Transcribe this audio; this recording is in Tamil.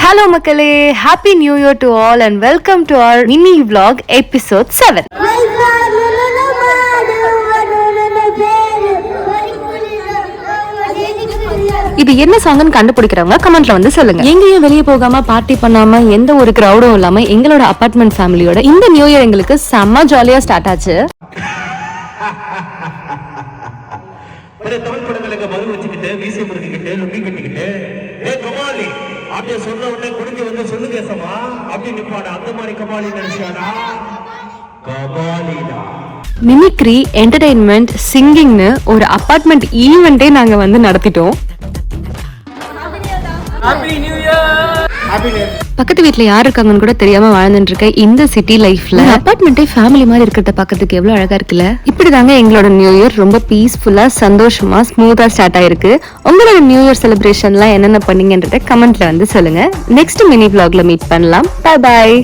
Hello மக்களே, happy new year to all and welcome to our mini vlog episode 7. இது என்ன சாங்னு கண்டுபிடிக்கிறவங்க கமெண்ட்ல வந்து சொல்லுங்க. எங்கேயும் வெளியே போகாம பார்ட்டி பண்ணாம எந்த ஒரு கிரௌடும் இல்லாம எங்களோட அபார்ட்மெண்ட் ஃபேமிலியோட இந்த நியூ இயர் எங்களுக்கு செம்ம ஜாலியா ஸ்டார்ட் ஆச்சு. தமிழ் படங்களுக்கு மது வச்சுக்கிட்டு வீசி முறுக்கிக்கிட்டு லுங்கி கட்டிக்கிட்டு கபாலி அப்படியே சொல்ற உடனே குடிஞ்சு வந்து சொல்லு கேசமா அப்படி நிப்பாடா அந்த மாதிரி கபாலி நினைச்சாடா கபாலிடா. மிமிக்ரி, என்டர்டெயின்மெண்ட், சிங்கிங்னு ஒரு அபார்ட்மெண்ட் ஈவெண்டே நாங்க வந்து நடத்திட்டோம். பக்கத்து வீட்டுல யாரு இருக்காங்கன்னு கூட தெரியாம வாழ்ந்துட்டு இருக்க இந்த சிட்டி லைஃப்ல அபார்ட்மெண்டே ஃபேமிலி மாதிரி இருக்கிறத பாக்கிறதுக்கு எவ்வளவு அழகா இருக்குல்ல. இப்படிதாங்க எங்களோட நியூ இயர் ரொம்ப பீஸ்ஃபுல்லா சந்தோஷமா ஸ்மூத்தா ஸ்டார்ட் ஆயிருக்கு. உங்களோட நியூ இயர் செலிப்ரேஷன்லாம் என்னென்ன பண்ணீங்கன்றத கமெண்ட்ல வந்து சொல்லுங்க. நெக்ஸ்ட் மினி vlogல மீட் பண்ணலாம். Bye bye.